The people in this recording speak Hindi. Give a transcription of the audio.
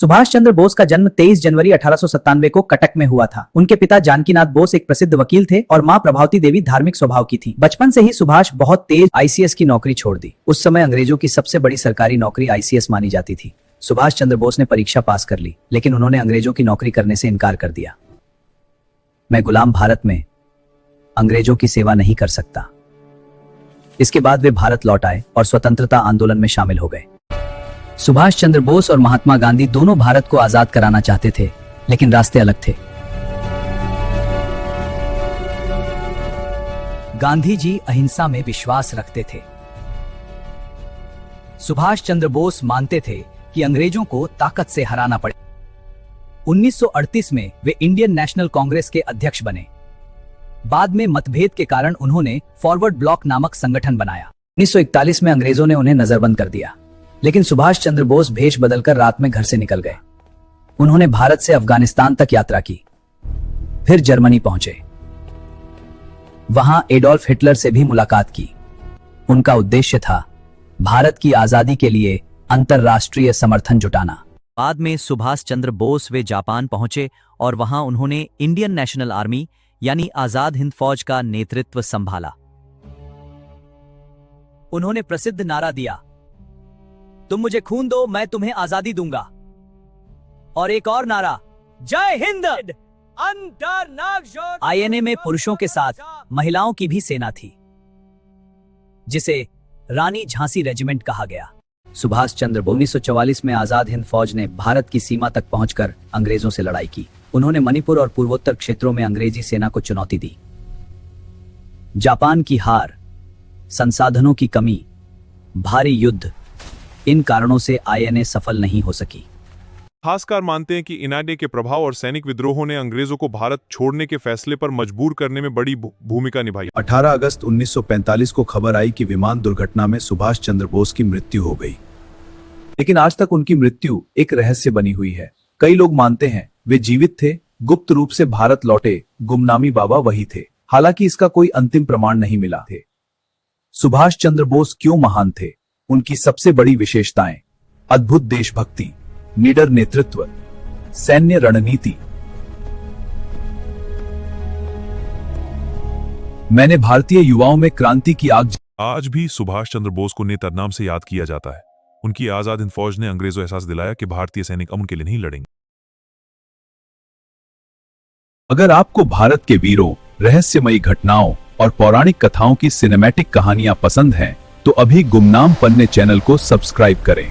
सुभाष चंद्र बोस का जन्म 23 जनवरी 1897 को कटक में हुआ था। उनके पिता जानकीनाथ बोस एक प्रसिद्ध वकील थे और मां प्रभावती देवी धार्मिक स्वभाव की थी। बचपन से ही सुभाष बहुत तेज आईसीएस की नौकरी छोड़ दी। उस समय अंग्रेजों की सबसे बड़ी सरकारी नौकरी आईसीएस मानी जाती थी। सुभाष चंद्र बोस ने परीक्षा पास कर ली, लेकिन उन्होंने अंग्रेजों की नौकरी करने से इनकार कर दिया। मैं गुलाम भारत में अंग्रेजों की सेवा नहीं कर सकता। इसके बाद वे भारत लौट आए और स्वतंत्रता आंदोलन में शामिल हो गए। सुभाष चंद्र बोस और महात्मा गांधी दोनों भारत को आजाद कराना चाहते थे, लेकिन रास्ते अलग थे। गांधी जी अहिंसा में विश्वास रखते थे। सुभाष चंद्र बोस मानते थे कि अंग्रेजों को ताकत से हराना पड़े। 1938 में वे इंडियन नेशनल कांग्रेस के अध्यक्ष बने। बाद में मतभेद के कारण उन्होंने फॉरवर्ड ब्लॉक नामक संगठन बनाया। 1941 में अंग्रेजों ने उन्हें नजरबंद कर दिया, लेकिन सुभाष चंद्र बोस भेष बदलकर रात में घर से निकल गए। उन्होंने भारत से अफगानिस्तान तक यात्रा की, फिर जर्मनी पहुंचे। वहां एडोल्फ हिटलर से भी मुलाकात की। उनका उद्देश्य था भारत की आजादी के लिए अंतरराष्ट्रीय समर्थन जुटाना। बाद में सुभाष चंद्र बोस वे जापान पहुंचे और वहां उन्होंने इंडियन नेशनल आर्मी यानी आजाद हिंद फौज का नेतृत्व संभाला। उन्होंने प्रसिद्ध नारा दिया, तुम मुझे खून दो, मैं तुम्हें आजादी दूंगा। और एक और नारा, जय हिंद। आईएनए में पुरुषों के साथ महिलाओं की भी सेना थी, जिसे रानी झांसी रेजिमेंट कहा गया। सुभाष चंद्र बोस 1944 में आजाद हिंद फौज ने भारत की सीमा तक पहुंचकर अंग्रेजों से लड़ाई की। उन्होंने मणिपुर और पूर्वोत्तर क्षेत्रों में अंग्रेजी सेना को चुनौती दी। जापान की हार, संसाधनों की कमी, भारी युद्ध, इन कारणों से आईएनए सफल नहीं हो सकी। इतिहासकार मानते हैं कि इनाडे के प्रभाव और सैनिक विद्रोहों ने अंग्रेजों को भारत छोड़ने के फैसले पर मजबूर करने में बड़ी भूमिका निभाई। 18 अगस्त 1945 को खबर आई कि विमान दुर्घटना में सुभाष चंद्र बोस की मृत्यु हो गई, लेकिन आज तक उनकी मृत्यु एक रहस्य बनी हुई है। कई लोग मानते हैं वे जीवित थे, गुप्त रूप से भारत लौटे, गुमनामी बाबा वही थे। हालांकि इसका कोई अंतिम प्रमाण नहीं मिला थे। सुभाष चंद्र बोस क्यों महान थे? उनकी सबसे बड़ी विशेषताएं: अद्भुत देशभक्ति, निडर नेतृत्व, सैन्य रणनीति। मैंने भारतीय युवाओं में क्रांति की आग। आज भी सुभाष चंद्र बोस को नेता नाम से याद किया जाता है। उनकी आजाद हिंद फौज ने अंग्रेजों एहसास दिलाया कि भारतीय सैनिक अमन के लिए नहीं लड़ेंगे। अगर आपको भारत के वीरों, रहस्यमयी घटनाओं और पौराणिक कथाओं की सिनेमैटिक कहानियां पसंद हैं, तो अभी गुमनाम पन्ने चैनल को सब्सक्राइब करें।